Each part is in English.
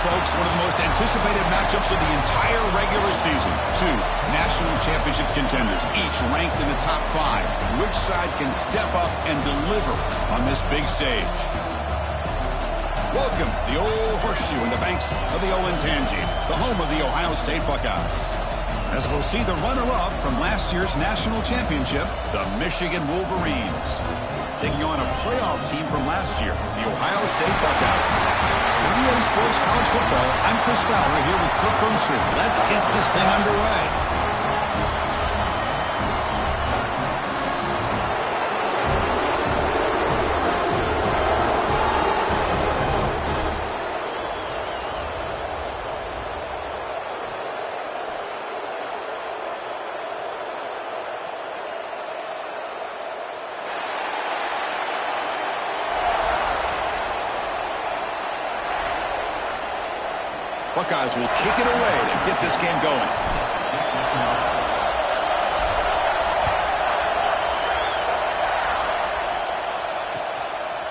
folks, one of the most anticipated matchups of the entire regular season. Two national championship contenders, each ranked in the top 5. Which side can step up and deliver on this big stage? Welcome, the old horseshoe in the banks of the Olentangy, the home of the Ohio State Buckeyes. As we'll see the runner-up from last year's national championship, the Michigan Wolverines, taking on a playoff team from last year, the Ohio State Buckeyes. For EA Sports College Football, I'm Chris Fowler here with Kirk Herbstreit. Let's get this thing underway. Buckeyes will kick it away to get this game going.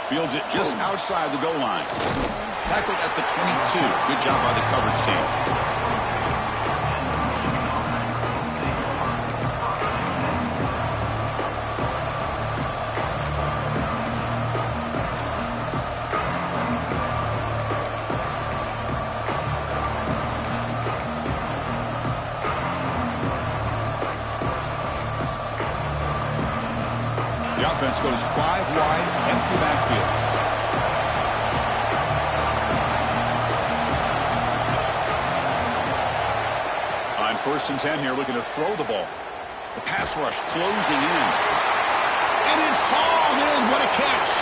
Fields it just outside the goal line. Tackled at the 22. Good job by the coverage team. Offense goes 5 wide, empty backfield. On 1st and 10 here, looking to throw the ball. The pass rush closing in. And it's hauled in. What a catch.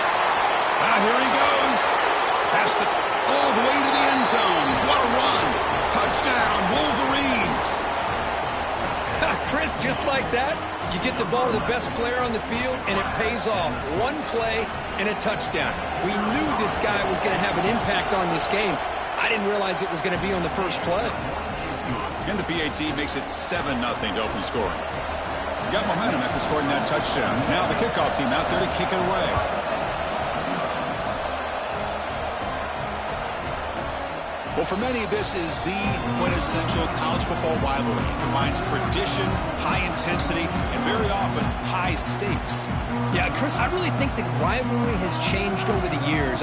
Now here he goes. Past the all the way to the end zone. What a run. Touchdown, Wolverines. Chris, just like that, you get the ball to the best player on the field, and it pays off. One play and a touchdown. We knew this guy was going to have an impact on this game. I didn't realize it was going to be on the first play. And the PAT makes it 7-0 to open scoring. Got momentum after scoring that touchdown. Now the kickoff team out there to kick it away. Well, for many, this is the quintessential college football rivalry. It combines tradition, high intensity, and very often high stakes. Yeah, Chris, I really think the rivalry has changed over the years.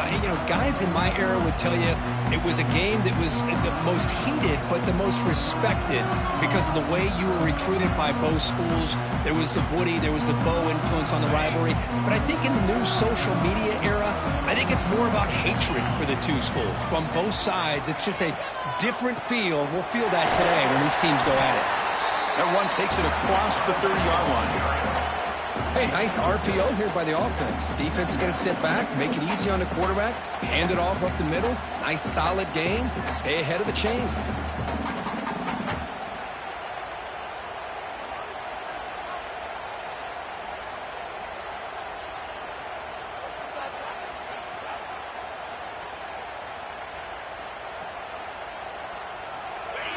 Guys in my era would tell you it was a game that was the most heated but the most respected because of the way you were recruited by both schools. There was the Woody, there was the Bo influence on the rivalry. But I think in the new social media era, I think it's more about hatred for the two schools. From both sides, it's just a different feel. We'll feel that today when these teams go at it. That one takes it across the 30-yard line. Hey, nice RPO here by the offense. Defense is going to sit back, make it easy on the quarterback, hand it off up the middle. Nice, solid game. Stay ahead of the chains.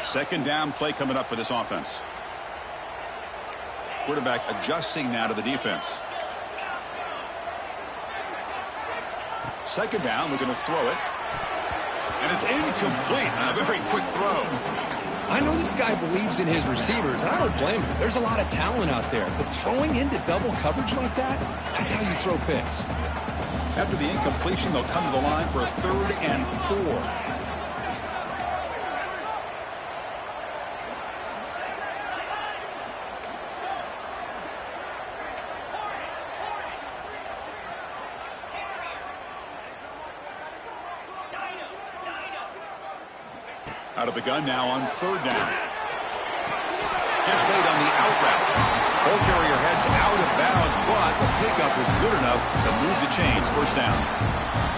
Second down play coming up for this offense. Quarterback adjusting now to the defense. Second down, looking to throw it. And it's incomplete on a very quick throw. I know this guy believes in his receivers, and I don't blame him. There's a lot of talent out there. But throwing into double coverage like that, that's how you throw picks. After the incompletion, they'll come to the line for a 3rd and 4. Out of the gun now on 3rd down. Catch made on the out route. Ball carrier heads out of bounds, but the pickup was good enough to move the chains. 1st down.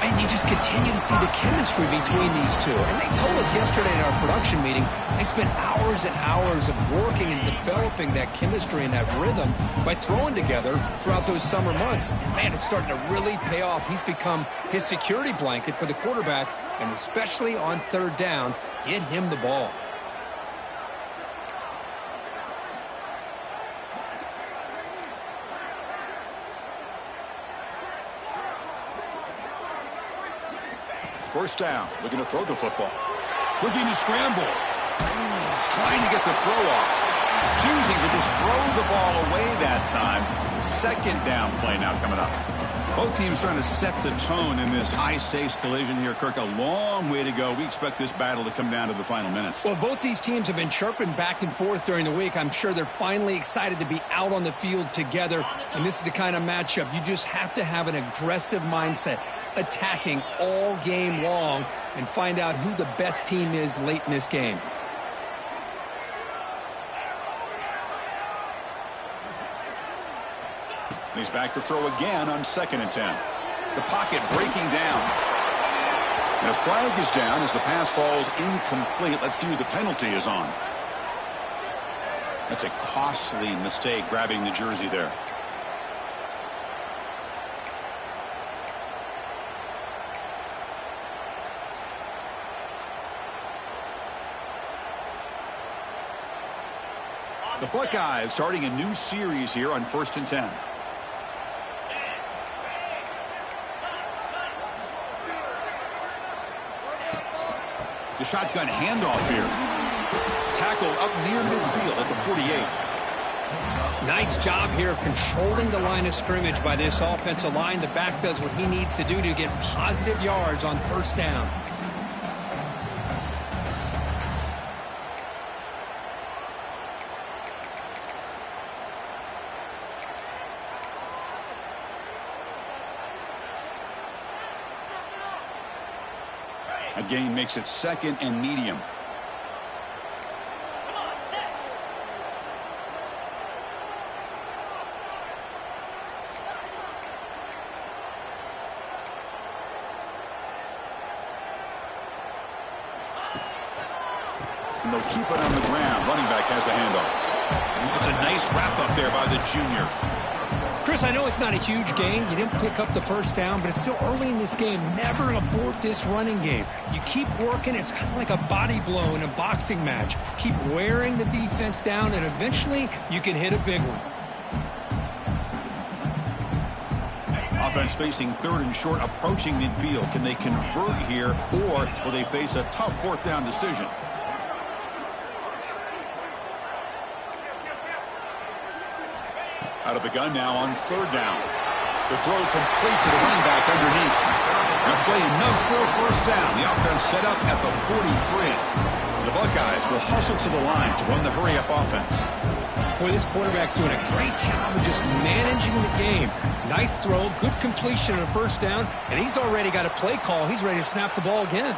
And you just continue to see the chemistry between these two. And they told us yesterday in our production meeting, they spent hours and hours of working and developing that chemistry and that rhythm by throwing together throughout those summer months. And, man, it's starting to really pay off. He's become his security blanket for the quarterback, and especially on 3rd down, get him the ball. First down, looking to throw the football. Looking to scramble. Trying to get the throw off. Choosing to just throw the ball away that time. Second down play now coming up. Both teams trying to set the tone in this high-stakes collision here. Kirk, a long way to go. We expect this battle to come down to the final minutes. Well, both these teams have been chirping back and forth during the week. I'm sure they're finally excited to be out on the field together. And this is the kind of matchup you just have to have an aggressive mindset, attacking all game long, and find out who the best team is late in this game. He's back to throw again on 2nd and 10. The pocket breaking down. And a flag is down as the pass falls incomplete. Let's see who the penalty is on. That's a costly mistake, grabbing the jersey there. The Buckeyes starting a new series here on 1st and 10. The shotgun handoff here. Tackle up near midfield at the 48. Nice job here of controlling the line of scrimmage by this offensive line. The back does what he needs to do to get positive yards on 1st down. A gain makes it 2nd and medium. And they'll keep it on the ground. Running back has the handoff. It's a nice wrap up there by the junior. Chris, I know it's not a huge gain. You didn't pick up the 1st down, but it's still early in this game. Never abort this running game. You keep working. It's kind of like a body blow in a boxing match. Keep wearing the defense down, and eventually you can hit a big one. Offense facing 3rd and short, approaching midfield. Can they convert here, or will they face a tough 4th down decision? Out of the gun now on 3rd down. The throw complete to the running back underneath. And a play enough for a 1st down. The offense set up at the 43. The Buckeyes will hustle to the line to run the hurry-up offense. Boy, this quarterback's doing a great job of just managing the game. Nice throw, good completion on a 1st down, and he's already got a play call. He's ready to snap the ball again.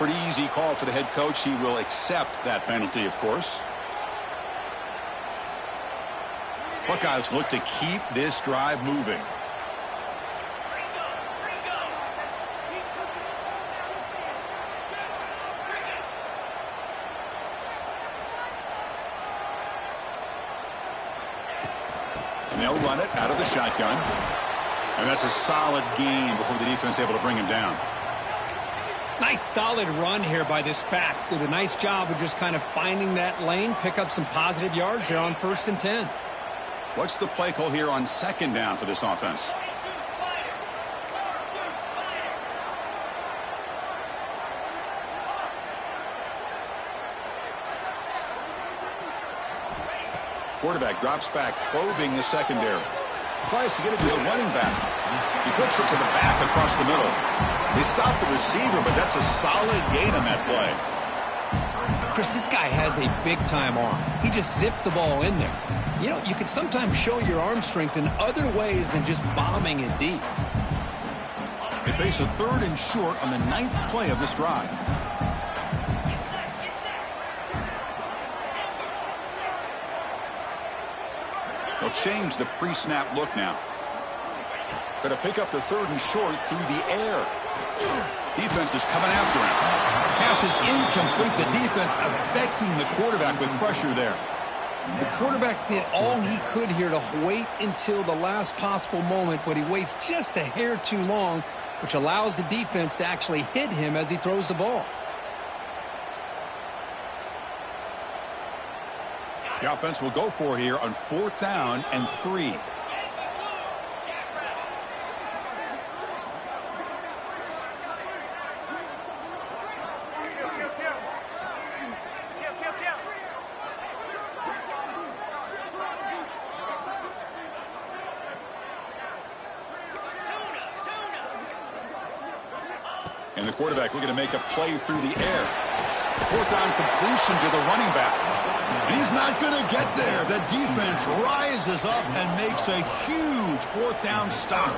Pretty easy call for the head coach. He will accept that penalty, of course. Buckeyes look to keep this drive moving. And they'll run it out of the shotgun. And that's a solid gain before the defense is able to bring him down. Nice solid run here by this back. Did a nice job of just kind of finding that lane, pick up some positive yards there on 1st and 10. What's the play call here on 2nd down for this offense? Quarterback drops back, probing the secondary. Tries to get it to the running back. He flips it to the back across the middle. They stop the receiver, but that's a solid gain on that play. Chris, this guy has a big-time arm. He just zipped the ball in there. You know, you can sometimes show your arm strength in other ways than just bombing it deep. They face a 3rd and short on the 9th play of this drive. They'll change the pre-snap look now. Going to pick up the 3rd and short through the air. Defense is coming after him. Pass is incomplete. The defense affecting the quarterback with pressure there. The quarterback did all he could here to wait until the last possible moment, but he waits just a hair too long, which allows the defense to actually hit him as he throws the ball. The offense will go for here on 4th down and 3. And the quarterback looking to make a play through the air. Fourth down completion to the running back. And he's not going to get there. The defense rises up and makes a huge fourth down stop.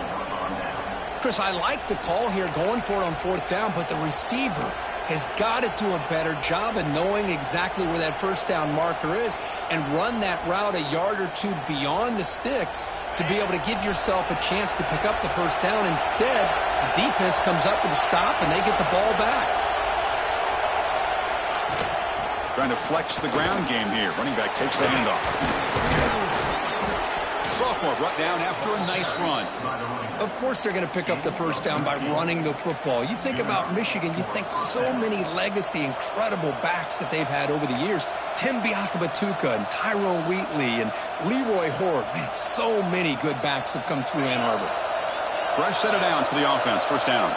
Chris, I like the call here going for it on fourth down, but the receiver has got to do a better job of knowing exactly where that first down marker is and run that route a yard or two beyond the sticks to be able to give yourself a chance to pick up the first down. Instead, the defense comes up with a stop and they get the ball back. Trying to flex the ground game here. Running back takes the handoff. Sophomore brought down after a nice run. Of course they're going to pick up the first down by running the football. You think about Michigan, you think so many legacy, incredible backs that they've had over the years. Tim Biakabatuka and Tyrone Wheatley and Leroy Horde. Man, so many good backs have come through Ann Arbor. Fresh set of downs for the offense. First down.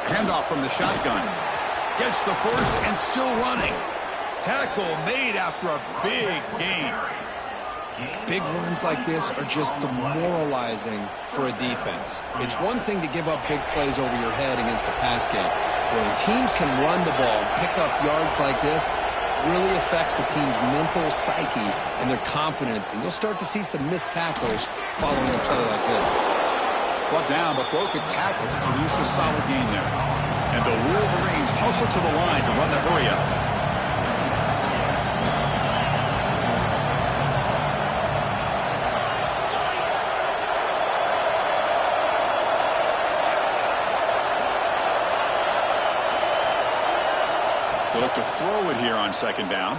Handoff from the shotgun. Gets the first and still running. Tackle made after a big gain. Big runs like this are just demoralizing for a defense. It's one thing to give up big plays over your head against a pass game. When teams can run the ball and pick up yards like this, it really affects the team's mental psyche and their confidence. And you'll start to see some missed tackles following a play like this. Brought down, but broke a tackle to produce a solid gain there. And the Wolverines hustle to the line to run the hurry-up. They look to throw it here on second down.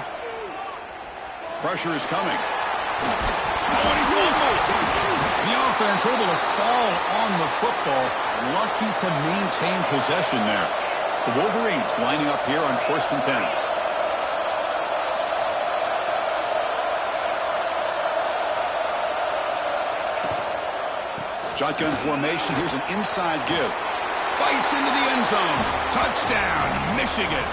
Pressure is coming. Oh, and he fumbles. The offense able to fall on the football. Lucky to maintain possession there. The Wolverines lining up here on 1st and 10. Shotgun formation. Here's an inside give. Bites into the end zone. Touchdown, Michigan.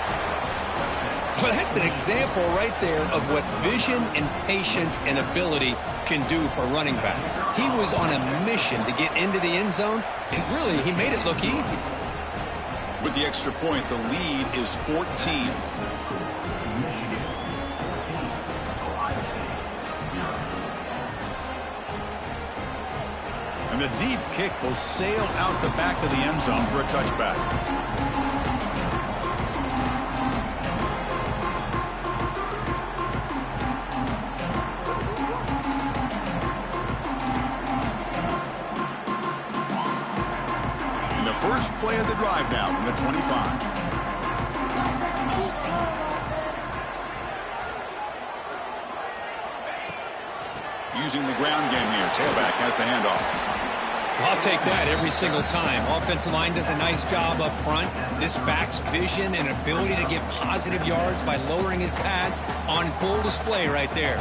Well, that's an example right there of what vision and patience and ability can do for a running back. He was on a mission to get into the end zone, and really, he made it look easy. With the extra point, the lead is 14. And the deep kick will sail out the back of the end zone for a touchback. First play of the drive now from the 25. Using the ground game here. Tailback has the handoff. I'll take that every single time. Offensive line does a nice job up front. This back's vision and ability to get positive yards by lowering his pads on full display right there.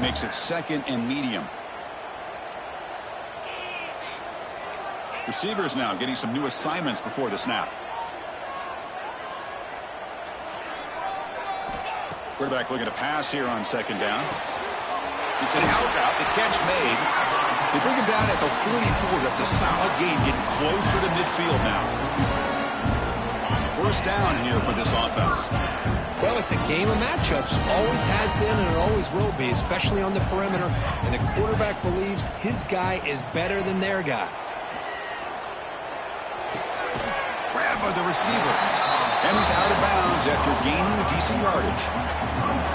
Makes it second and medium. Receivers now getting some new assignments before the snap. Quarterback looking to pass here on second down. It's an out route. The catch made. They bring him down at the 44. That's a solid gain, getting closer to midfield now. First down here for this offense. Well, it's a game of matchups. Always has been and it always will be, especially on the perimeter. And the quarterback believes his guy is better than their guy. Grab by the receiver. And he's out of bounds after gaining decent yardage.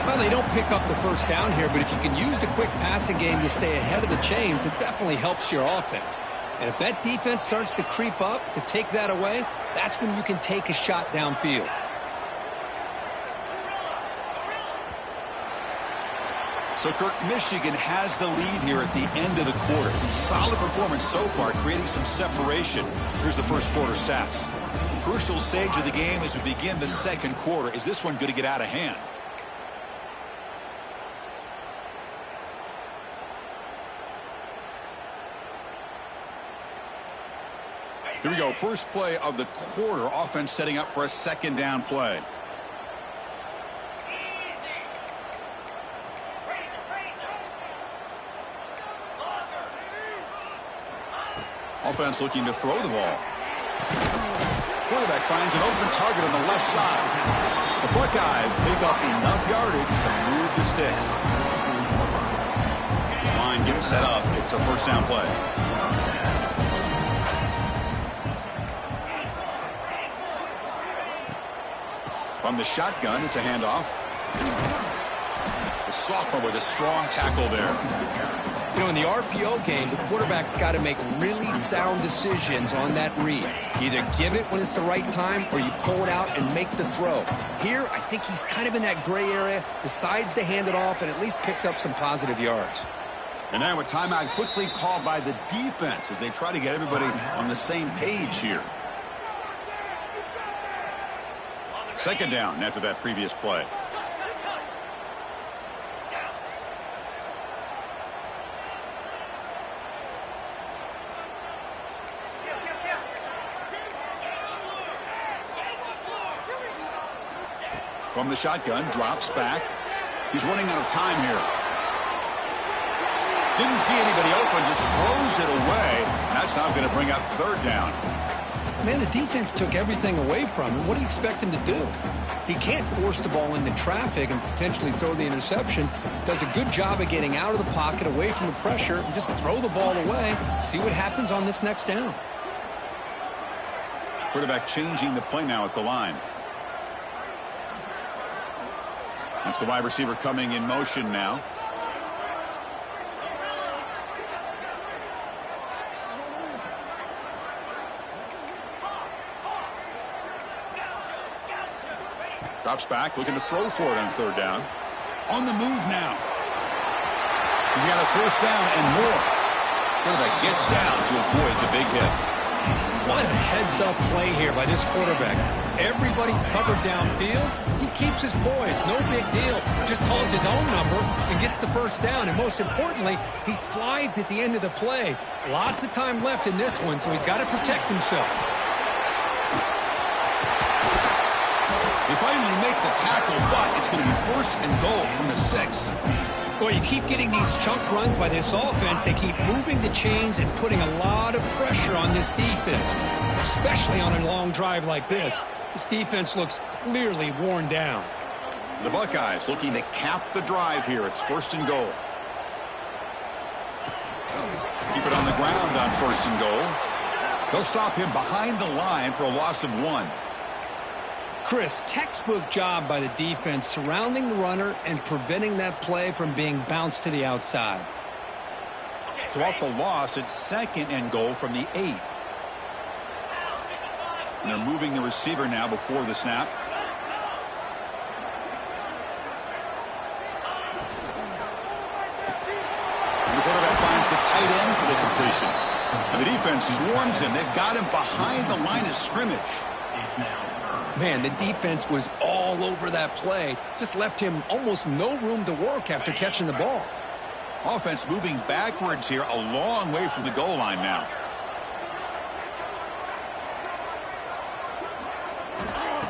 Well, they don't pick up the first down here, but if you can use the quick passing game to stay ahead of the chains, it definitely helps your offense. And if that defense starts to creep up to take that away, that's when you can take a shot downfield. So, Kirk, Michigan has the lead here at the end of the quarter. Solid performance so far, creating some separation. Here's the first quarter stats. Crucial stage of the game as we begin the second quarter. Is this one going to get out of hand? Here we go. First play of the quarter. Offense setting up for a second down play. Offense looking to throw the ball. Quarterback finds an open target on the left side. The Buckeyes pick up enough yardage to move the sticks. This line getting set up. It's a first down play. From the shotgun, it's a handoff. The sophomore with a strong tackle there. You know, in the RPO game, the quarterback's got to make really sound decisions on that read. Either give it when it's the right time or you pull it out and make the throw. Here, I think he's kind of in that gray area, decides to hand it off and at least picked up some positive yards. And now a timeout quickly called by the defense as they try to get everybody on the same page here. Second down after that previous play. From the shotgun, drops back. He's running out of time here. Didn't see anybody open, just throws it away. That's not going to bring up third down. Man, the defense took everything away from him. What do you expect him to do? He can't force the ball into traffic and potentially throw the interception. Does a good job of getting out of the pocket, away from the pressure, and just throw the ball away. See what happens on this next down. Quarterback changing the play now at the line. That's the wide receiver coming in motion now. Drops back, looking to throw for it on third down. On the move now. He's got a first down and more. Quarterback gets down to avoid the big hit. What a heads-up play here by this quarterback. Everybody's covered downfield. He keeps his poise. No big deal. Just calls his own number and gets the first down. And most importantly, he slides at the end of the play. Lots of time left in this one, so he's got to protect himself. They finally make the tackle, but it's going to be first and goal from the 6. Well, you keep getting these chunk runs by this offense. They keep moving the chains and putting a lot of pressure on this defense, especially on a long drive like this. This defense looks clearly worn down. The Buckeyes looking to cap the drive here. It's first and goal. Keep it on the ground on first and goal. They'll stop him behind the line for a loss of 1. Chris, textbook job by the defense surrounding the runner and preventing that play from being bounced to the outside. So off the loss, it's second and goal from the 8. And they're moving the receiver now before the snap. And the quarterback finds the tight end for the completion. And the defense swarms him. They've got him behind the line of scrimmage. Man, the defense was all over that play. Just left him almost no room to work after catching the ball. Offense moving backwards here, a long way from the goal line now.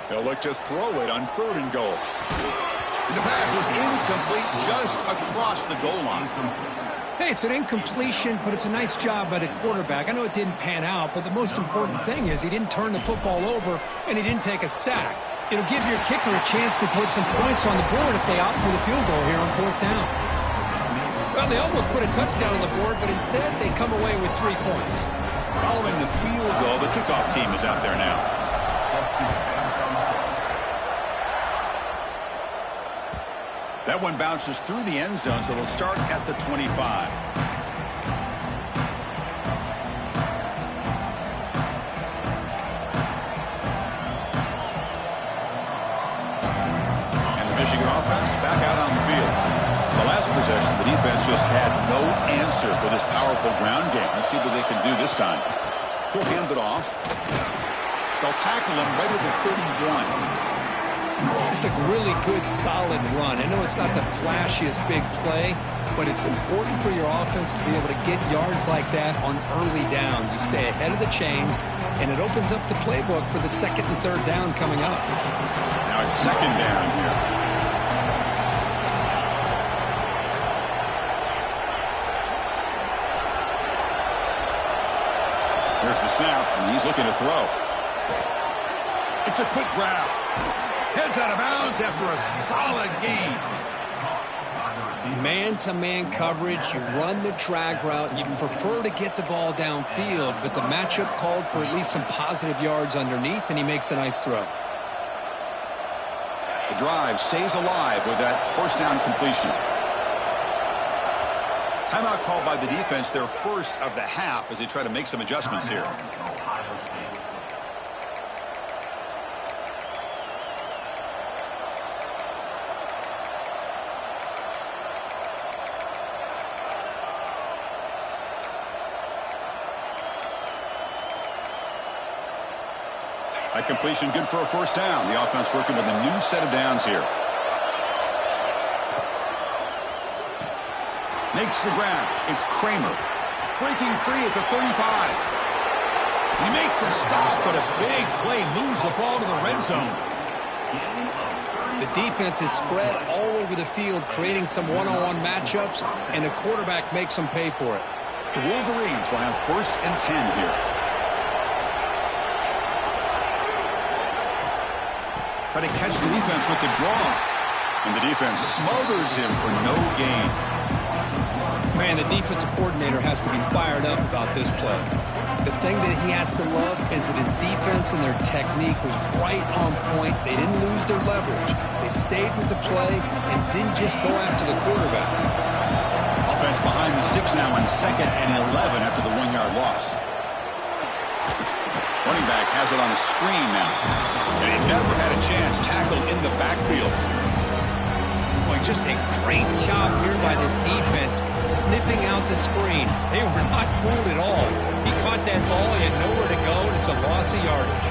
They'll look to throw it on third and goal. And the pass is incomplete just across the goal line. Hey, it's an incompletion, but it's a nice job by the quarterback. I know it didn't pan out, but the most important thing is he didn't turn the football over and he didn't take a sack. It'll give your kicker a chance to put some points on the board if they opt for the field goal here on fourth down. Well, they almost put a touchdown on the board, but instead they come away with 3 points. Following the field goal, the kickoff team is out there now. That one bounces through the end zone, so they'll start at the 25. And the Michigan offense back out on the field. The last possession, the defense just had no answer for this powerful ground game. Let's see what they can do this time. He'll hand it off. They'll tackle him right at the 31. It's a really good, solid run. I know it's not the flashiest big play, but it's important for your offense to be able to get yards like that on early downs. You stay ahead of the chains, and it opens up the playbook for the second and third down coming up. Now it's second down here. Here's the snap, and he's looking to throw. It's a quick grab. Heads out of bounds after a solid gain. Man-to-man coverage, you run the drag route, you prefer to get the ball downfield, but the matchup called for at least some positive yards underneath, and he makes a nice throw. The drive stays alive with that first down completion. Timeout called by the defense, their first of the half, as they try to make some adjustments here. That completion good for a first down. The offense working with a new set of downs here. Makes the grab. It's Kramer. Breaking free at the 35. We make the stop, but a big play moves the ball to the red zone. The defense is spread all over the field, creating some one-on-one matchups, and the quarterback makes them pay for it. The Wolverines will have 1st and 10 here. Try to catch the defense with the draw. And the defense smothers him for no gain. Man, the defensive coordinator has to be fired up about this play. The thing that he has to love is that his defense and their technique was right on point. They didn't lose their leverage. They stayed with the play and didn't just go after the quarterback. Offense behind the 6 now on 2nd and 11 after the 1-yard loss. Running back has it on a screen now. And he never had a chance tackled in the backfield. Boy, just a great job here by this defense, sniffing out the screen. They were not fooled at all. He caught that ball, he had nowhere to go, and it's a loss of yardage.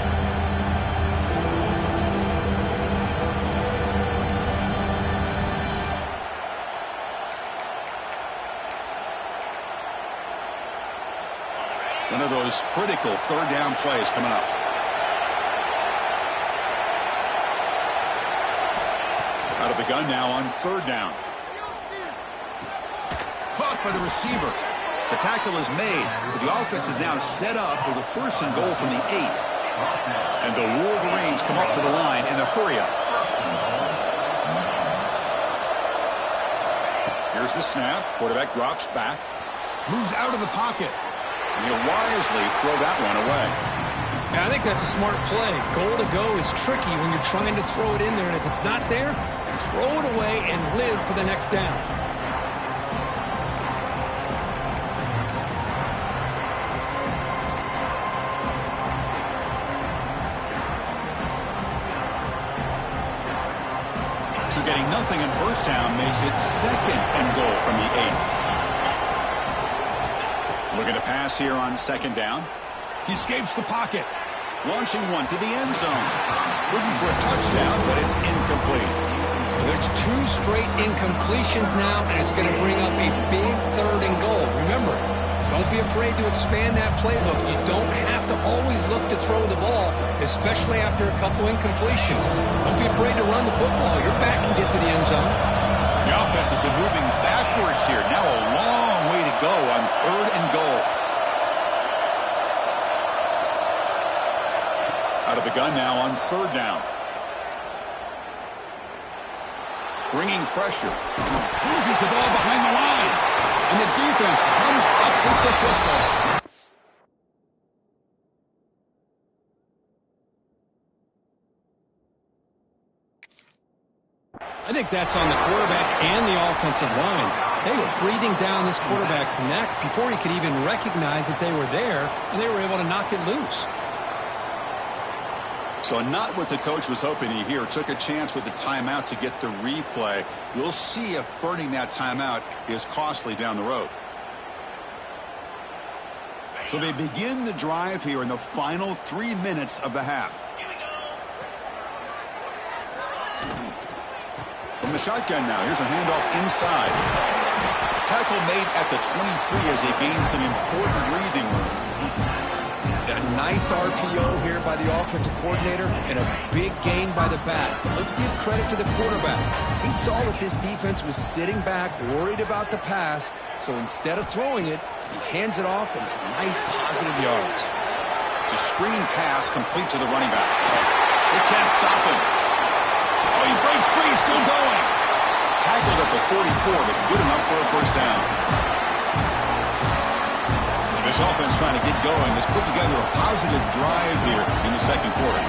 One of those critical 3rd down plays coming up. Out of the gun now on 3rd down. Caught by the receiver. The tackle is made, but the offense is now set up with a 1st and goal from the 8. And the Wolverines come up to the line in the hurry-up. Here's the snap. Quarterback drops back. Moves out of the pocket. And he'll wisely throw that one away. Yeah, I think that's a smart play. Goal to go is tricky when you're trying to throw it in there, and if it's not there, throw it away and live for the next down. So getting nothing in first down makes it 2nd and goal from the 8. Looking to pass here on 2nd down. He escapes the pocket. Launching one to the end zone. Looking for a touchdown, but it's incomplete. There's 2 straight incompletions now, and it's going to bring up a big 3rd and goal. Remember, don't be afraid to expand that playbook. You don't have to always look to throw the ball, especially after a couple incompletions. Don't be afraid to run the football. Your back can get to the end zone. The offense has been moving backwards here. Now a long way to go on 3rd and goal. Out of the gun now on 3rd down. Bringing pressure. Loses the ball behind the line. And the defense comes up with the football. I think that's on the quarterback and the offensive line. They were breathing down this quarterback's neck before he could even recognize that they were there, and they were able to knock it loose. So not what the coach was hoping to hear. Took a chance with the timeout to get the replay. We'll see if burning that timeout is costly down the road. So they begin the drive here in the final 3 minutes of the half. From the shotgun now, here's a handoff inside. Tackle made at the 23 as they gain some important breathing room. A nice RPO here by the offensive coordinator and a big gain by the back. But let's give credit to the quarterback. He saw that this defense was sitting back, worried about the pass, so instead of throwing it, he hands it off and some nice positive yards. It's a screen pass complete to the running back. They can't stop him. Oh, he breaks free, still going. Tackled at the 44, but good enough for a first down. This offense trying to get going has put together a positive drive here in the second quarter.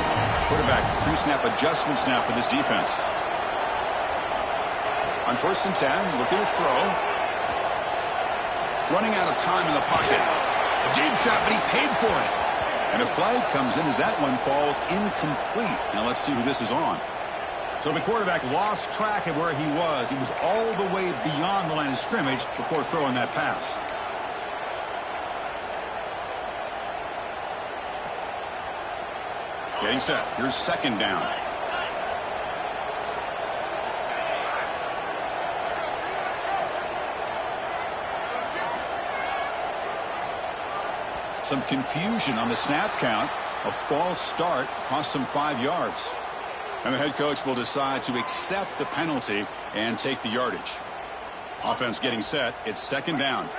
Quarterback pre-snap adjustments now for this defense. On 1st and 10, looking to throw. Running out of time in the pocket. A deep shot, but he paid for it. And a flag comes in as that one falls incomplete. Now let's see who this is on. So the quarterback lost track of where he was. He was all the way beyond the line of scrimmage before throwing that pass. Getting set. Here's 2nd down. Some confusion on the snap count. A false start cost them 5 yards. And the head coach will decide to accept the penalty and take the yardage. Offense getting set. It's 2nd down.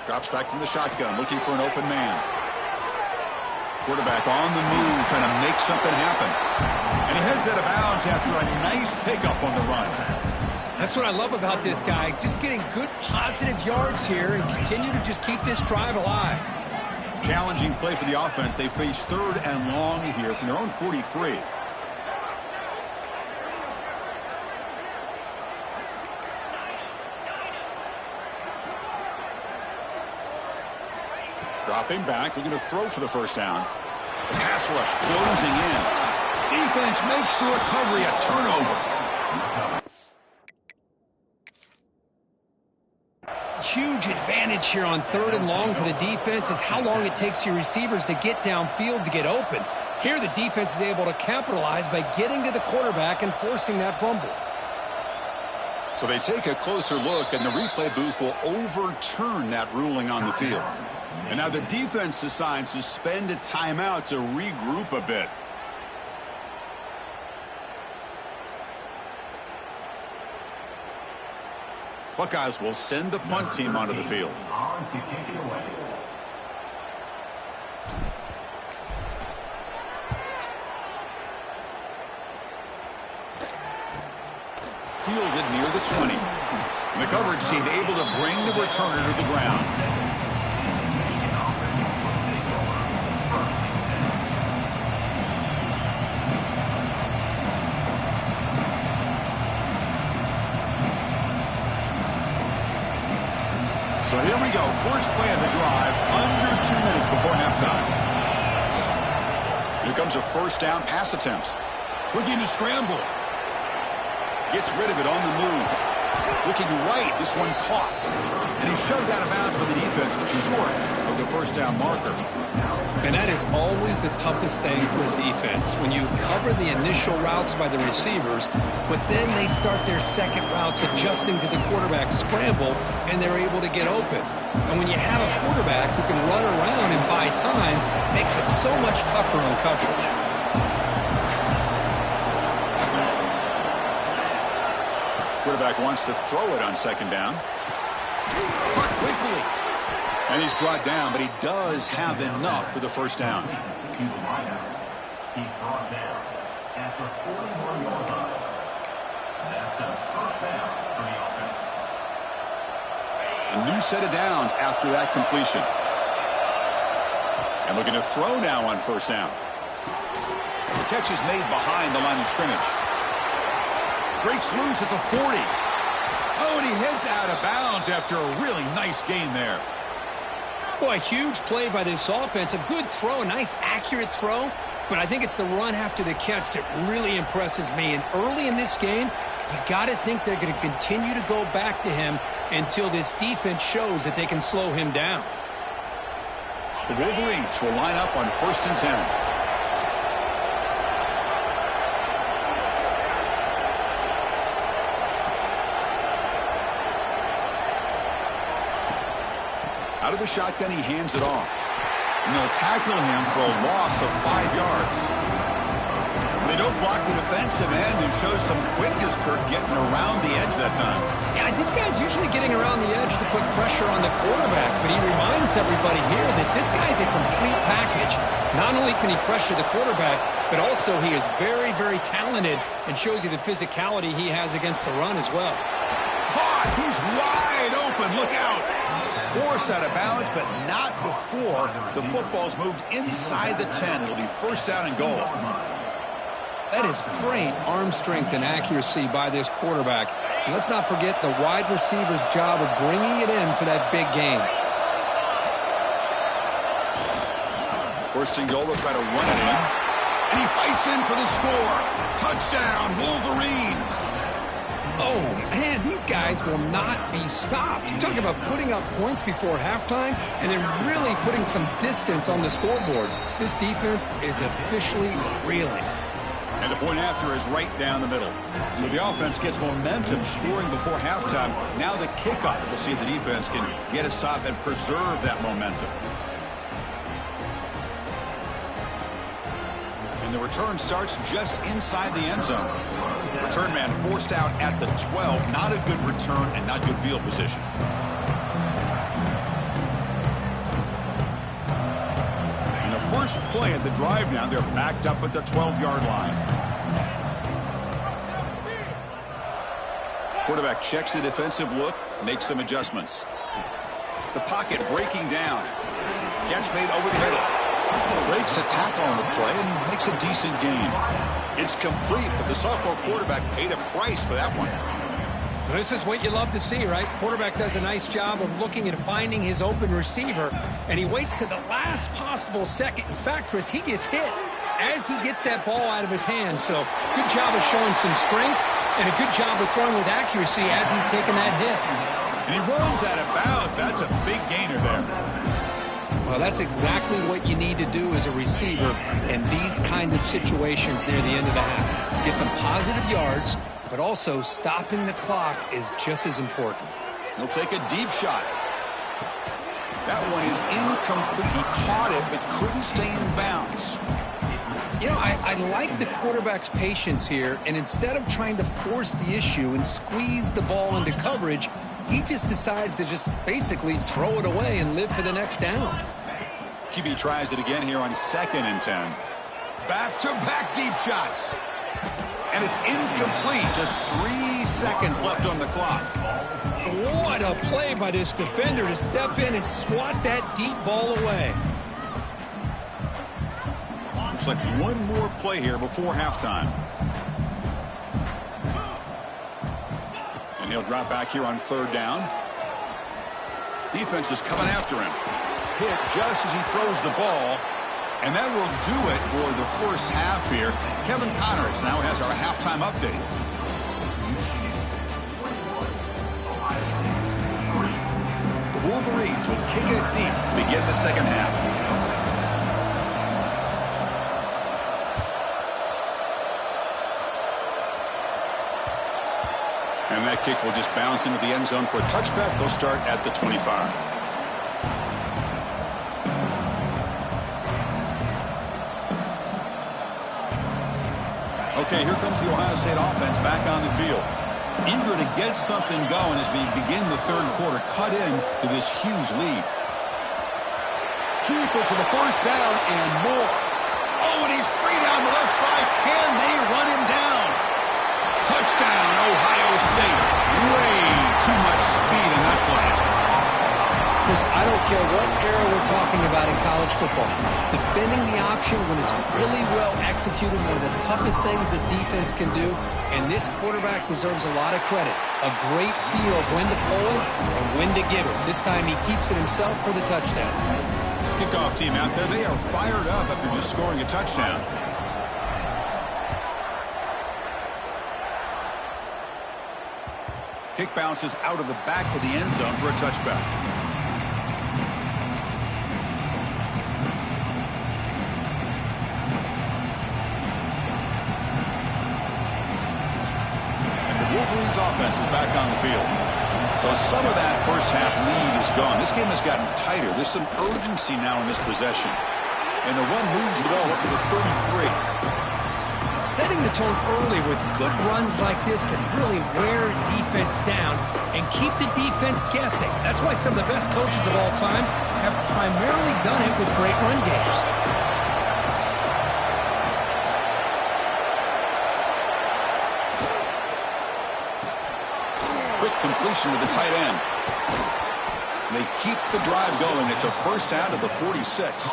Drops back from the shotgun, looking for an open man. Quarterback on the move, trying to make something happen. And he heads out of bounds after a nice pickup on the run. That's what I love about this guy. Just getting good positive yards here and continue to just keep this drive alive. Challenging play for the offense. They face 3rd and long here from their own 43. Dropping back, looking to throw for the first down. The pass rush closing in. Defense makes the recovery a turnover. Huge advantage here on 3rd and long for the defense is how long it takes your receivers to get downfield to get open. Here the defense is able to capitalize by getting to the quarterback and forcing that fumble. So they take a closer look, and the replay booth will overturn that ruling on the field. And now the defense decides to spend a timeout to regroup a bit. Buckeyes will send the punt team onto the field. Fielded near the 20. And the coverage team able to bring the returner to the ground. So here we go, first play of the drive, under 2 minutes before halftime. Here comes a first down pass attempt. Looking to scramble. Gets rid of it on the move. Looking right, this one caught. And he's shoved out of bounds by the defense, short of the first down marker. And that is always the toughest thing for a defense, when you cover the initial routes by the receivers, but then they start their second routes adjusting to the quarterback scramble, and they're able to get open. And when you have a quarterback who can run around and buy time, it makes it so much tougher on coverage. Quarterback wants to throw it on 2nd down. Caught quickly. And he's brought down, but he does have enough for the first down. He's brought down at the 41-yard line. That's a first down for the offense. A new set of downs after that completion. And looking to throw now on first down. The catch is made behind the line of scrimmage. Breaks loose at the 40. Oh, and he heads out of bounds after a really nice gain there. Boy, a huge play by this offense. A good throw, a nice accurate throw. But I think it's the run after the catch that really impresses me. And early in this game, you got to think they're going to continue to go back to him until this defense shows that they can slow him down. The Wolverines will line up on 1st and 10. Out of the shotgun, he hands it off. And they'll tackle him for a loss of 5 yards. They don't block the defensive end and show some quickness, Kirk, getting around the edge that time. Yeah, this guy's usually getting around the edge to put pressure on the quarterback, but he reminds everybody here that this guy's a complete package. Not only can he pressure the quarterback, but also he is very, very talented and shows you the physicality he has against the run as well. Caught! He's wide open. Look out! Forced out of bounds, but not before the football's moved inside the 10. It'll be first down and goal. That is great arm strength and accuracy by this quarterback. And let's not forget the wide receiver's job of bringing it in for that big game. First and goal, they'll try to run it in. And he fights in for the score. Touchdown, Wolverines. Oh, man, these guys will not be stopped. You're talking about putting up points before halftime and then really putting some distance on the scoreboard. This defense is officially reeling. And the point after is right down the middle. So the offense gets momentum scoring before halftime. Now the kickoff. We'll see if the defense can get a stop and preserve that momentum. And the return starts just inside the end zone. Return man forced out at the 12. Not a good return and not good field position. And the first play at the drive now, they're backed up at the 12-yard line. Quarterback checks the defensive look, makes some adjustments. The pocket breaking down. Catch made over the middle. Breaks a tackle on the play and makes a decent gain. It's complete, but the sophomore quarterback paid a price for that one. This is what you love to see, right? Quarterback does a nice job of looking and finding his open receiver, and he waits to the last possible second. In fact, Chris, he gets hit as he gets that ball out of his hands. So good job of showing some strength and a good job of throwing with accuracy as he's taking that hit. And he runs out of bounds. That's a big gainer there. Well, that's exactly what you need to do as a receiver in these kind of situations near the end of the half. Get some positive yards, but also stopping the clock is just as important. He'll take a deep shot. That one is incomplete. He caught it, but couldn't stay in bounds. You know, I like the quarterback's patience here, and instead of trying to force the issue and squeeze the ball into coverage, he just decides to just basically throw it away and live for the next down. QB tries it again here on 2nd and 10. Back-to-back deep shots. And it's incomplete. Just 3 seconds left on the clock. What a play by this defender to step in and swat that deep ball away. Looks like one more play here before halftime. And he'll drop back here on 3rd down. Defense is coming after him. Hit just as he throws the ball. And that will do it for the first half here. Kevin Connors now has our halftime update. The Wolverines will kick it deep to begin the second half. And that kick will just bounce into the end zone for a touchback. They'll start at the 25. Okay, here comes the Ohio State offense back on the field. Eager to get something going as we begin the 3rd quarter. Cut in to this huge lead. Keeper for the first down and more. Oh, and he's free down the left side. Can they run him down? Touchdown, Ohio State. Way too much speed in that play. Chris, I don't care what era we're talking about in college football. Defending the option when it's really well executed, one of the toughest things that defense can do, and this quarterback deserves a lot of credit. A great feel of when to pull it and when to give it. This time he keeps it himself for the touchdown. Kickoff team out there, they are fired up after just scoring a touchdown. Kick bounces out of the back of the end zone for a touchback. Wolverines offense is back on the field. So some of that first half lead is gone. This game has gotten tighter. There's some urgency now in this possession. And the run moves the ball up to the 33. Setting the tone early with good runs like this can really wear defense down and keep the defense guessing. That's why some of the best coaches of all time have primarily done it with great run games. Quick completion to the tight end. They keep the drive going. It's a first down to the 46.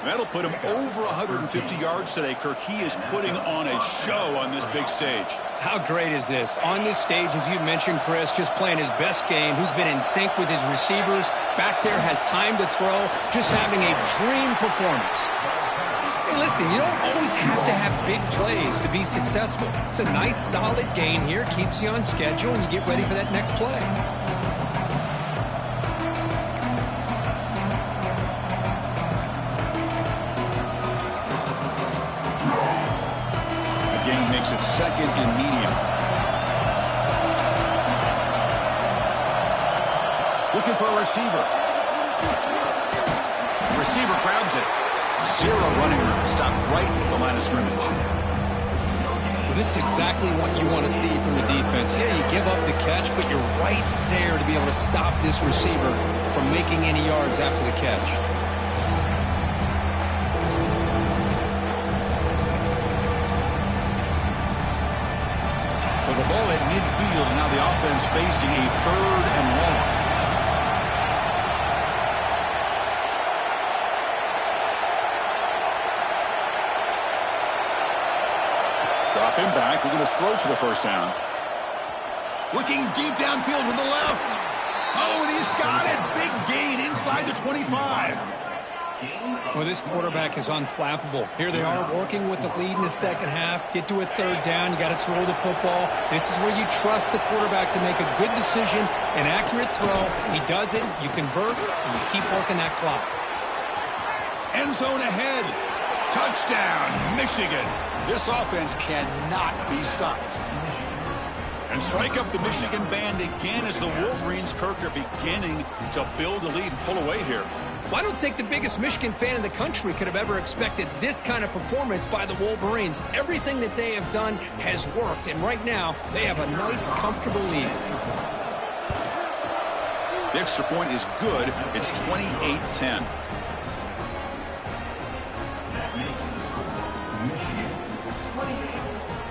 That'll put him over 150 yards today, Kirk. He is putting on a show on this big stage. How great is this? On this stage, as you mentioned, Chris, just playing his best game. He's been in sync with his receivers. Back there, has time to throw. Just having a dream performance. Hey, listen, you don't always have to have big plays to be successful. It's a nice, solid gain here. Keeps you on schedule, and you get ready for that next play. Makes it second and medium. Looking for a receiver. The receiver grabs it. Zero running room. Stop right at the line of scrimmage. Well, this is exactly what you want to see from the defense. Yeah, you give up the catch, but you're right there to be able to stop this receiver from making any yards after the catch. The ball at midfield, now the offense facing a 3rd and long. Drop him back. We're going to throw for the first down. Looking deep downfield with the left. Oh, and he's got it. Big gain inside the 25. Well, this quarterback is unflappable. Here they are working with the lead in the second half. Get to a 3rd down. You got to throw the football. This is where you trust the quarterback to make a good decision, an accurate throw. He does it. You convert, and you keep working that clock. End zone ahead. Touchdown, Michigan. This offense cannot be stopped. And strike up the Michigan band again as the Wolverines, Kirk, are beginning to build a lead and pull away here. Well, I don't think the biggest Michigan fan in the country could have ever expected this kind of performance by the Wolverines. Everything that they have done has worked, and right now they have a nice, comfortable lead. The extra point is good. It's 28-10. That makes the score Michigan 28,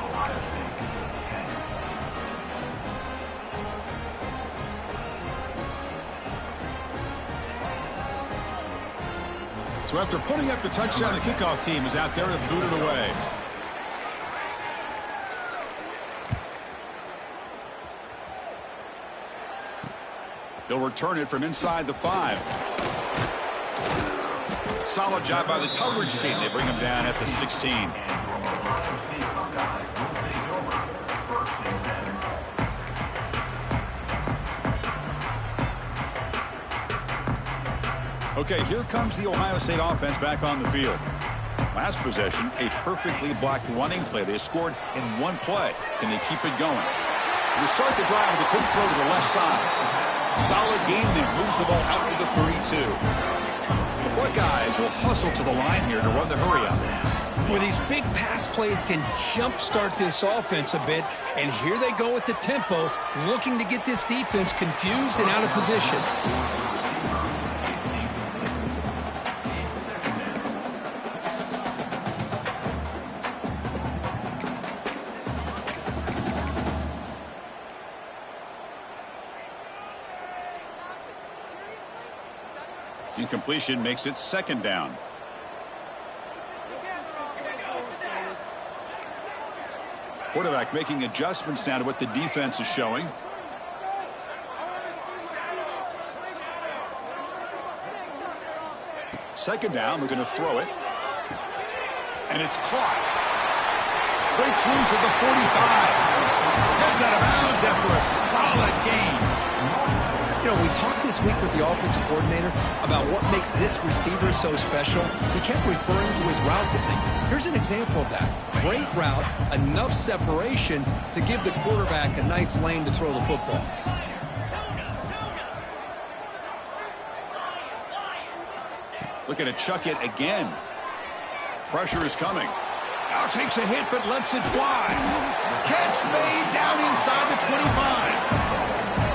Ohio State 10. So after putting up the touchdown, the kickoff team is out there to boot it away. They'll return it from inside the 5. Solid job by the coverage team. They bring him down at the 16. Okay, here comes the Ohio State offense back on the field. Last possession, a perfectly blocked running play. They scored in one play. Can they keep it going? They start the drive with a quick throw to the left side. Solid gain there. Moves the ball out to the 32. The Buckeyes will hustle to the line here to run the hurry-up. Where these big pass plays can jumpstart this offense a bit, and here they go with the tempo, looking to get this defense confused and out of position. Incompletion makes it second down. Quarterback making adjustments now to what the defense is showing. Second down, we're going to throw it. And it's caught. Breaks loose at the 45. Gets out of bounds after a solid gain. You know, we talked this week with the offensive coordinator about what makes this receiver so special. He kept referring to his route running. Here's an example of that. Great route, enough separation to give the quarterback a nice lane to throw the football. Looking to chuck it again. Pressure is coming. Now takes a hit, but lets it fly. Catch made down inside the 25.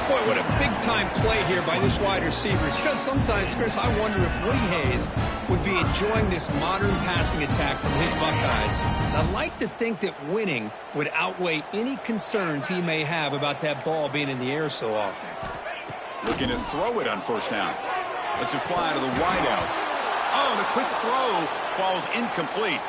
Boy, what a big-time play here by this wide receiver. You know, sometimes, Chris, I wonder if Woody Hayes would be enjoying this modern passing attack from his Buckeyes. And I'd like to think that winning would outweigh any concerns he may have about that ball being in the air so often. Looking to throw it on first down. Lets it fly to the wideout. Oh, the quick throw falls incomplete.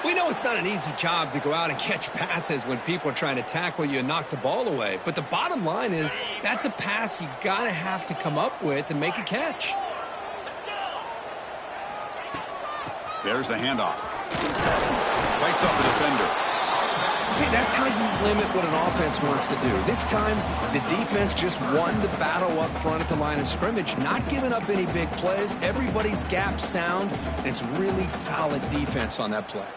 We know it's not an easy job to go out and catch passes when people are trying to tackle you and knock the ball away. But the bottom line is that's a pass you got to have to come up with and make a catch. There's the handoff. Bites up the defender. See, that's how you limit what an offense wants to do. This time, the defense just won the battle up front at the line of scrimmage, not giving up any big plays. Everybody's gap sound, and it's really solid defense on that play.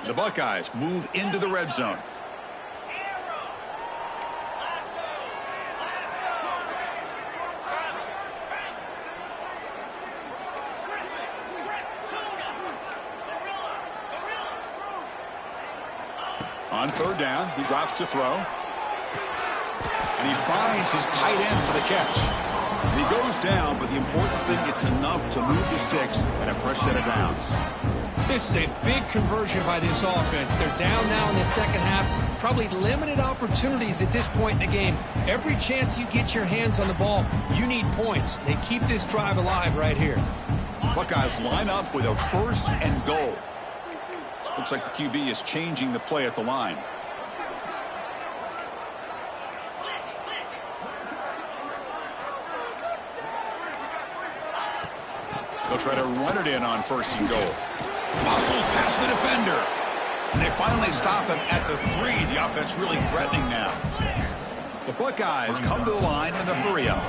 The Buckeyes move into the red zone. On third down, he drops to throw. And he finds his tight end for the catch. And he goes down, but the important thing, it's enough to move the sticks and a fresh set of downs. This is a big conversion by this offense. They're down now in the second half. Probably limited opportunities at this point in the game. Every chance you get your hands on the ball, you need points. They keep this drive alive right here. Buckeyes line up with a first and goal. Looks like the QB is changing the play at the line. They'll try to run it in on first and goal. Muscles past the defender. And they finally stop him at the 3. The offense really threatening now. The Buckeyes come to the line in a hurry-up.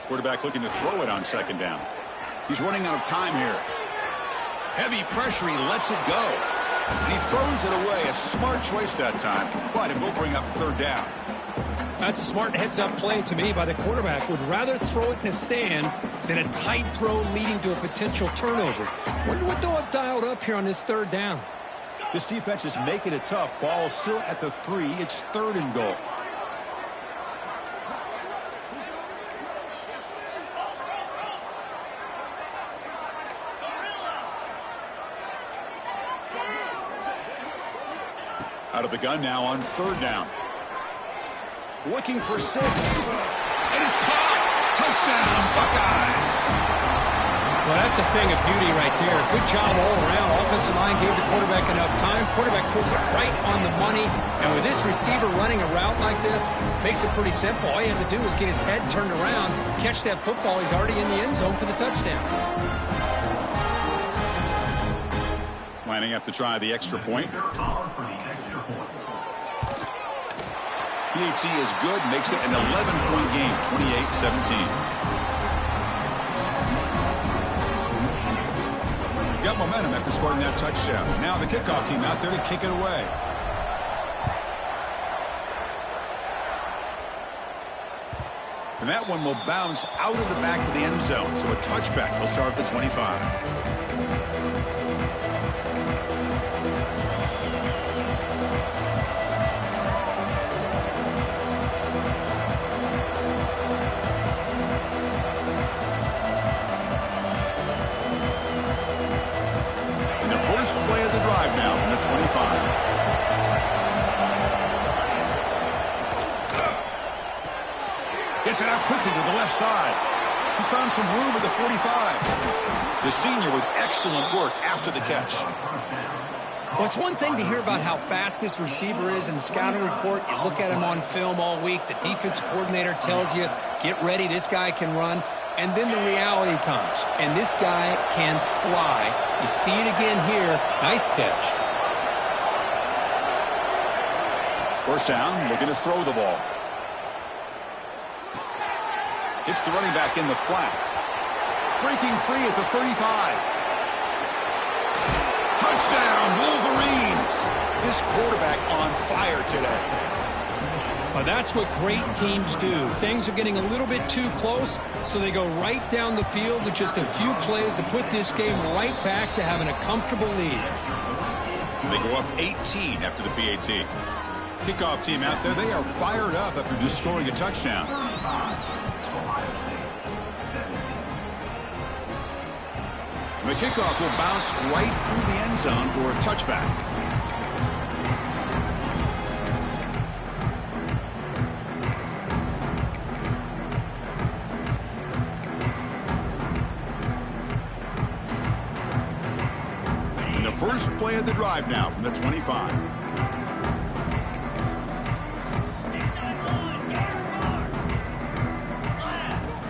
Quarterback looking to throw it on second down. He's running out of time here. Heavy pressure, he lets it go. And he throws it away. A smart choice that time, but it will bring up third down. That's a smart heads-up play to me by the quarterback. Would rather throw it in the stands than a tight throw leading to a potential turnover. Wonder what they'll have dialed up here on this third down. This defense is making it tough. Ball still at the 3. It's third and goal. Out of the gun now on third down. Looking for 6. And it's caught. Touchdown, Buckeyes. Well, that's a thing of beauty right there. Good job all around. Offensive line gave the quarterback enough time. Quarterback puts it right on the money. And with this receiver running a route like this, makes it pretty simple. All you have to do is get his head turned around, catch that football. He's already in the end zone for the touchdown. Lining up to try the extra point. PAT is good, makes it an 11-point game, 28-17. Got momentum after scoring that touchdown. Now the kickoff team out there to kick it away. And that one will bounce out of the back of the end zone. So a touchback will start at the 25. Play of the drive now from the 25. Gets it out quickly to the left side. He's found some room at the 45. The senior with excellent work after the catch. Well, it's one thing to hear about how fast this receiver is in the scouting report. You look at him on film all week. The defensive coordinator tells you, get ready, this guy can run. And then the reality comes, and this guy can fly. You see it again here. Nice catch. First down, looking to throw the ball. Hits the running back in the flat. Breaking free at the 35. Touchdown, Wolverines. This quarterback on fire today. That's what great teams do. Things are getting a little bit too close, so they go right down the field with just a few plays to put this game right back to having a comfortable lead. They go up 18 after the PAT. Kickoff team out there, they are fired up after just scoring a touchdown. The kickoff will bounce right through the end zone for a touchback. And the first play of the drive now from the 25.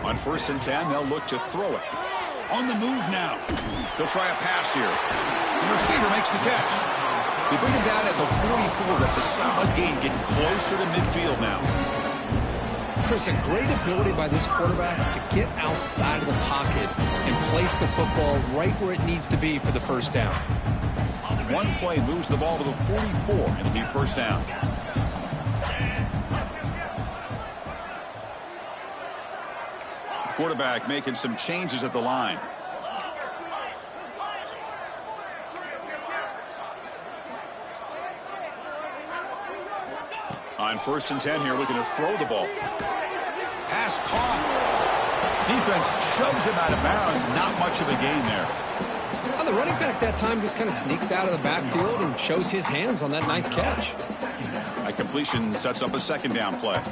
On 1st and 10, they'll look to throw it. On the move now. They'll try a pass here. The receiver makes the catch. They bring him down at the 44. That's a solid gain, getting closer to midfield now. Chris, a great ability by this quarterback to get outside of the pocket and place the football right where it needs to be for the first down. One play moves the ball to the 44. It'll be first down. Quarterback making some changes at the line. On 1st and 10 here, looking to throw the ball. Pass caught. Defense shoves him out of bounds. Not much of a gain there. Well, the running back that time just kind of sneaks out of the backfield and shows his hands on that nice catch. A completion sets up a second down play.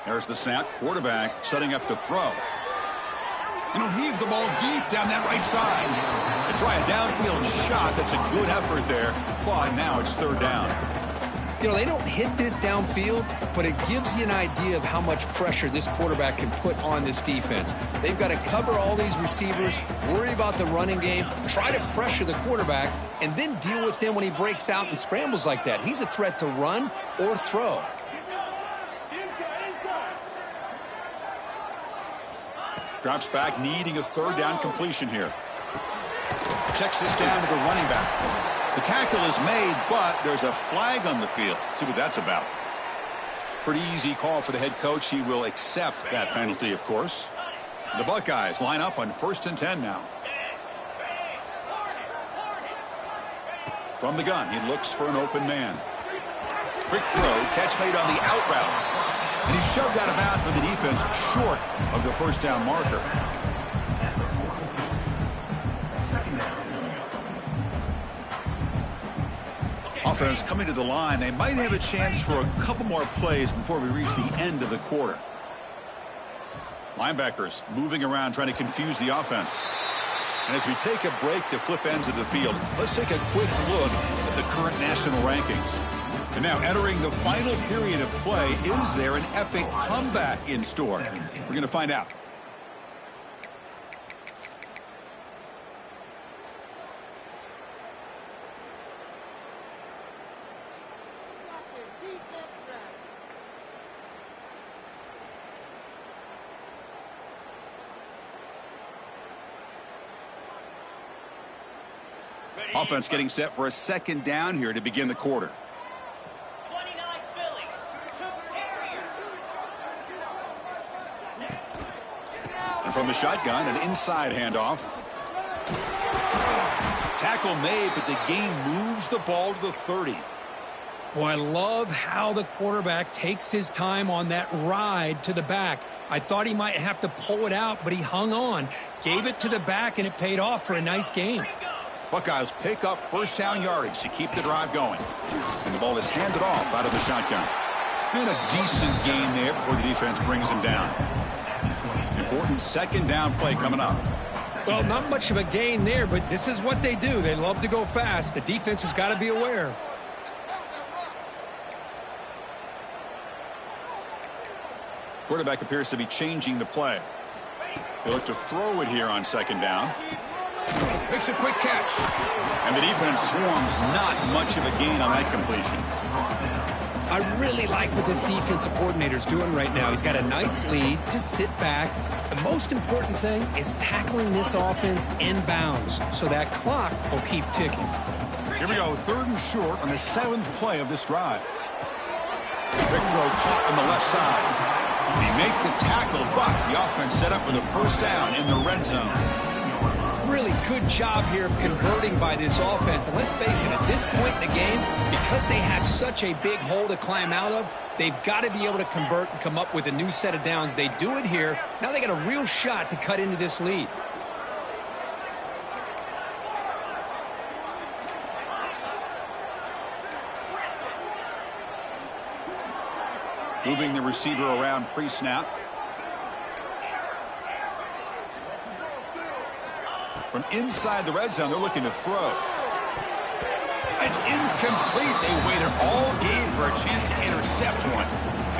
There's the snap. Quarterback setting up to throw. And he'll heave the ball deep down that right side. They try a downfield shot. That's a good effort there. But now it's third down. You know, they don't hit this downfield, but it gives you an idea of how much pressure this quarterback can put on this defense. They've got to cover all these receivers, worry about the running game, try to pressure the quarterback, and then deal with him when he breaks out and scrambles like that. He's a threat to run or throw. Drops back, needing a third down completion here. Checks this down to the running back. The tackle is made, but there's a flag on the field. Let's see what that's about. Pretty easy call for the head coach. He will accept that penalty, of course. The Buckeyes line up on 1st and 10 now. From the gun, he looks for an open man. Quick throw, catch made on the out route. And he's shoved out of bounds by the defense short of the first down marker. Offense coming to the line. They might have a chance for a couple more plays before we reach the end of the quarter. Linebackers moving around trying to confuse the offense. And as we take a break to flip ends of the field, let's take a quick look at the current national rankings. And now entering the final period of play, is there an epic comeback in store? We're going to find out. Offense getting set for a second down here to begin the quarter. And from the shotgun, an inside handoff. Tackle made, but the gain moves the ball to the 30. Boy, I love how the quarterback takes his time on that ride to the back. I thought he might have to pull it out, but he hung on, gave it to the back, and it paid off for a nice gain. Buckeyes pick up first down yardage to keep the drive going. And the ball is handed off out of the shotgun. And a decent gain there before the defense brings him down. Important second down play coming up. Well, not much of a gain there, but this is what they do. They love to go fast. The defense has got to be aware. Quarterback appears to be changing the play. They look to throw it here on second down. Makes a quick catch. And the defense swarms. Not much of a gain on that completion. I really like what this defensive coordinator is doing right now. He's got a nice lead. Just sit back. The most important thing is tackling this offense inbounds so that clock will keep ticking. Here we go, 3rd and short on the 7th play of this drive. Big throw caught on the left side. They make the tackle, but the offense set up with a 1st down in the red zone. Really good job here of converting by this offense. And let's face it, at this point in the game, because they have such a big hole to climb out of, they've got to be able to convert and come up with a new set of downs. They do it here. Now they got a real shot to cut into this lead. Moving the receiver around pre-snap. From inside the red zone, they're looking to throw. It's incomplete. They waited all game for a chance to intercept one.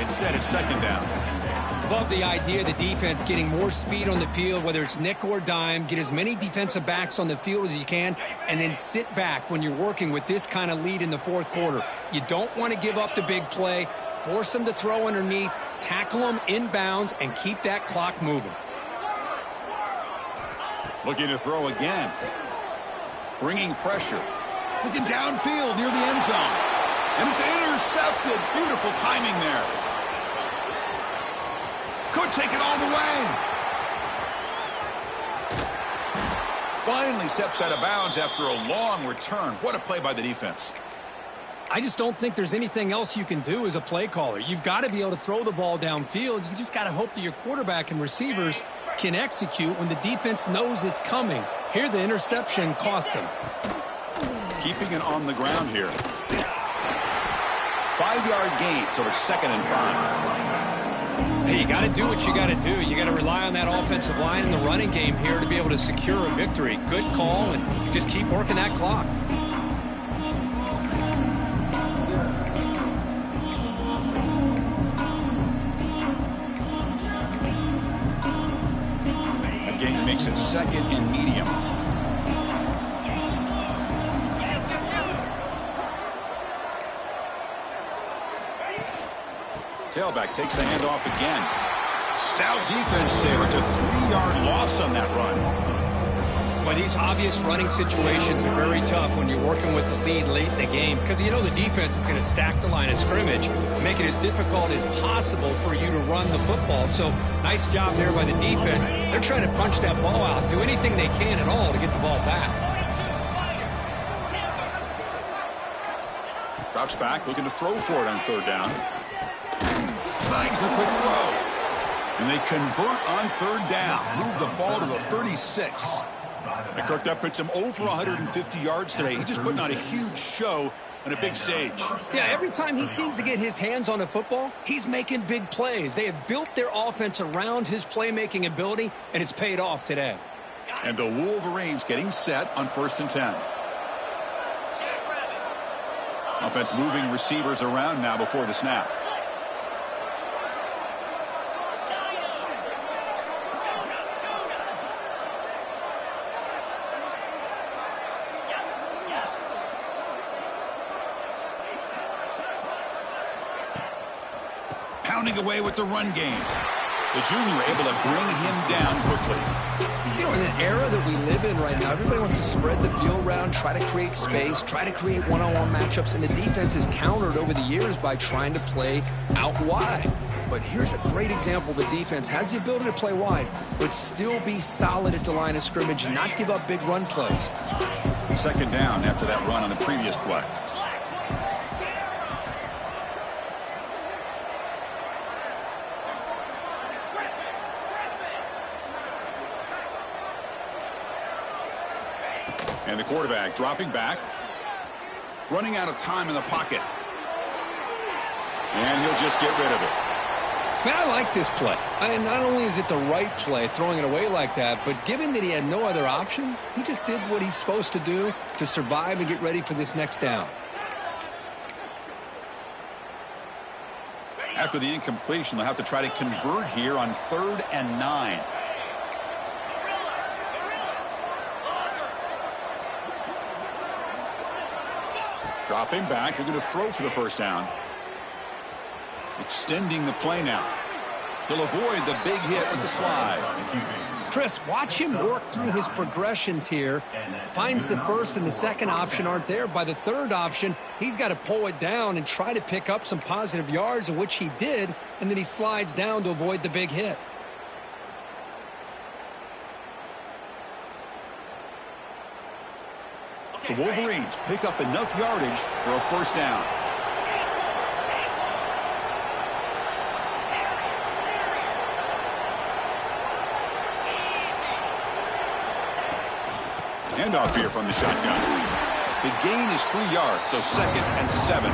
Instead, it's 2nd down. Love the idea of the defense getting more speed on the field, whether it's nickel or dime. Get as many defensive backs on the field as you can, and then sit back when you're working with this kind of lead in the 4th quarter. You don't want to give up the big play. Force them to throw underneath, tackle them inbounds, and keep that clock moving. Looking to throw again. Bringing pressure. Looking downfield near the end zone. And it's intercepted. Beautiful timing there. Could take it all the way. Finally steps out of bounds after a long return. What a play by the defense. I just don't think there's anything else you can do as a play caller. You've got to be able to throw the ball downfield. You just got to hope that your quarterback and receivers can execute when the defense knows it's coming. Here, the interception cost him. Keeping it on the ground here. 5-yard gain, so it's 2nd and 5. Hey, you got to do what you got to do. You got to rely on that offensive line in the running game here to be able to secure a victory. Good call, and just keep working that clock. Makes it 2nd and medium. Tailback takes the handoff again. Stout defense there. It's a 3-yard loss on that run. Well, these obvious running situations are very tough when you're working with the lead late in the game because you know the defense is going to stack the line of scrimmage, make it as difficult as possible for you to run the football. So nice job there by the defense. They're trying to punch that ball out, do anything they can at all to get the ball back. Drops back, looking to throw for it on 3rd down. Snags the quick throw. And they convert on 3rd down. Move the ball to the 36. And Kirk, that puts him over 150 yards today. He's just putting on a huge show on a big stage. Yeah, every time he seems to get his hands on the football, he's making big plays. They have built their offense around his playmaking ability, and it's paid off today. And the Wolverines getting set on 1st and 10. Offense moving receivers around now before the snap. Pounding away with the run game. The junior able to bring him down quickly. You know, in an era that we live in right now, everybody wants to spread the field around, try to create space, try to create one-on-one matchups, and the defense is countered over the years by trying to play out wide. But here's a great example. The defense has the ability to play wide, but still be solid at the line of scrimmage and not give up big run plays. 2nd down after that run on the previous play. And the quarterback dropping back. Running out of time in the pocket. And he'll just get rid of it. Man, I like this play. And not only is it the right play, throwing it away like that, but given that he had no other option, he just did what he's supposed to do to survive and get ready for this next down. After the incompletion, they'll have to try to convert here on 3rd and 9. Dropping back, looking to throw for the 1st down. Extending the play now. He'll avoid the big hit with the slide. Chris, watch him work through his progressions here. Finds the first and the second option aren't there. By the third option, he's got to pull it down and try to pick up some positive yards, of which he did, and then he slides down to avoid the big hit. The Wolverines pick up enough yardage for a first down. Handoff here from the shotgun. The gain is 3 yards, so 2nd and 7.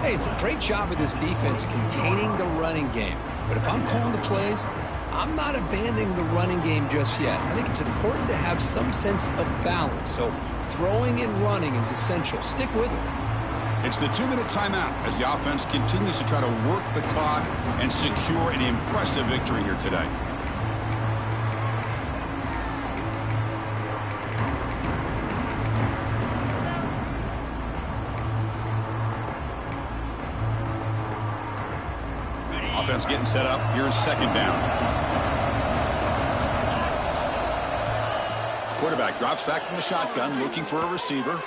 Hey, it's a great job of this defense containing the running game. But if I'm calling the plays, I'm not abandoning the running game just yet. I think it's important to have some sense of balance. So throwing and running is essential. Stick with it. It's the 2-minute timeout as the offense continues to try to work the clock and secure an impressive victory here today. Offense getting set up. Here's 2nd down. Quarterback drops back from the shotgun, looking for a receiver.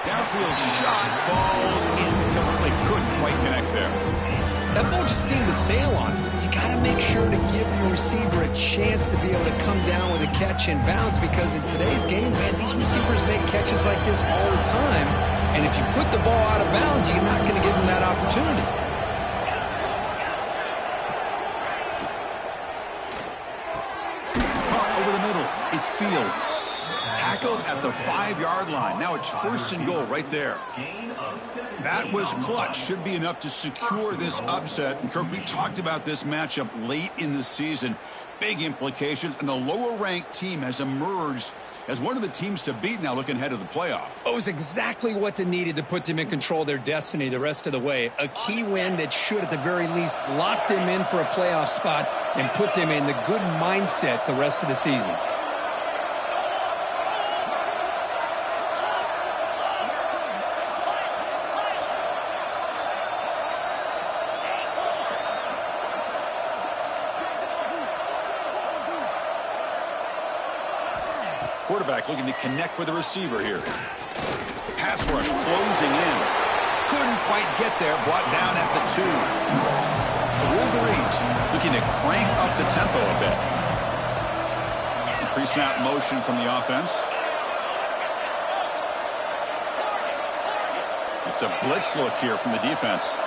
Downfield shot falls incomplete. Couldn't quite connect there. That ball just seemed to sail on him. You got to make sure to give your receiver a chance to be able to come down with a catch and bounce, because in today's game, man, these receivers make catches like this all the time. And if you put the ball out of bounds, you're not going to give them that opportunity. It's Fields. Tackled at the 5-yard line. Now it's 1st and goal right there. That was clutch. Should be enough to secure this upset. And Kirk, we talked about this matchup late in the season. Big implications. And the lower-ranked team has emerged as one of the teams to beat now looking ahead of the playoff. It was exactly what they needed to put them in control of their destiny the rest of the way. A key win that should, at the very least, lock them in for a playoff spot and put them in the good mindset the rest of the season. Quarterback looking to connect with the receiver here. Pass rush closing in. Couldn't quite get there. Brought down at the 2. The Wolverines looking to crank up the tempo a bit. Pre-snap motion from the offense. It's a blitz look here from the defense.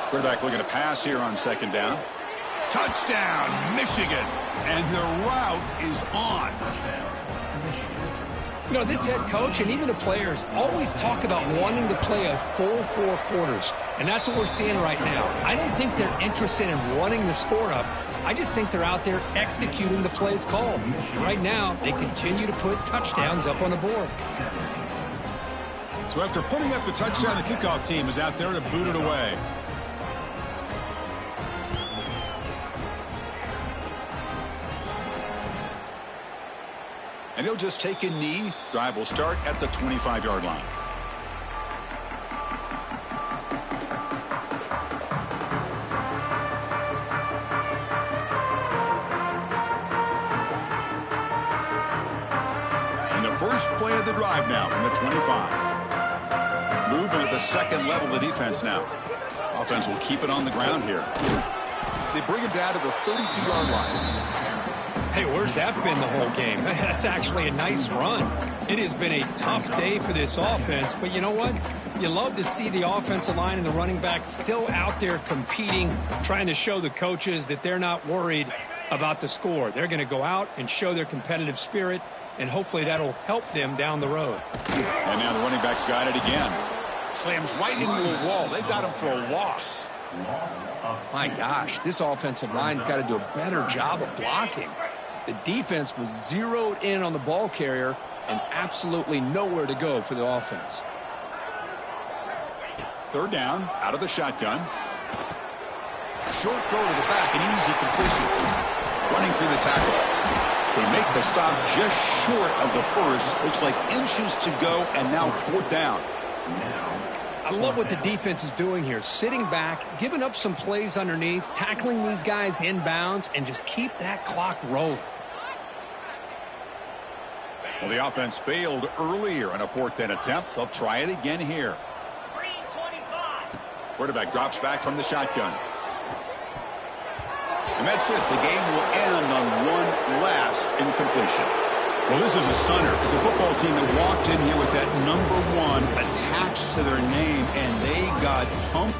Quarterback looking to pass here on 2nd down. Touchdown, Michigan. And the route is on. You know, this head coach and even the players always talk about wanting to play a full 4 quarters. And that's what we're seeing right now. I don't think they're interested in running the score up. I just think they're out there executing the plays called. And right now, they continue to put touchdowns up on the board. So after putting up a touchdown, the kickoff team is out there to boot it away. And he'll just take a knee. Drive will start at the 25-yard line. And the first play of the drive now from the 25. Movement at the 2nd level of the defense now. Offense will keep it on the ground here. They bring him down to the 32-yard line. Hey, where's that been the whole game? That's actually a nice run. It has been a tough day for this offense, but you know what? You love to see the offensive line and the running backs still out there competing, trying to show the coaches that they're not worried about the score. They're going to go out and show their competitive spirit, and hopefully that'll help them down the road. And now the running back's got it again. Slams right into a wall. They've got him for a loss. My gosh, this offensive line's got to do a better job of blocking. The defense was zeroed in on the ball carrier and absolutely nowhere to go for the offense. 3rd down, out of the shotgun. Short throw to the back, an easy completion. Running through the tackle. They make the stop just short of the first. Looks like inches to go, and now 4th down. I love what the defense is doing here. Sitting back, giving up some plays underneath, tackling these guys inbounds, and just keep that clock rolling. Well, the offense failed earlier on a 4th down attempt. They'll try it again here. Quarterback drops back from the shotgun. And that's it. The game will end on one last incompletion. Well, this is a stunner. It's a football team that walked in here with that number 1 attached to their name, and they got pumped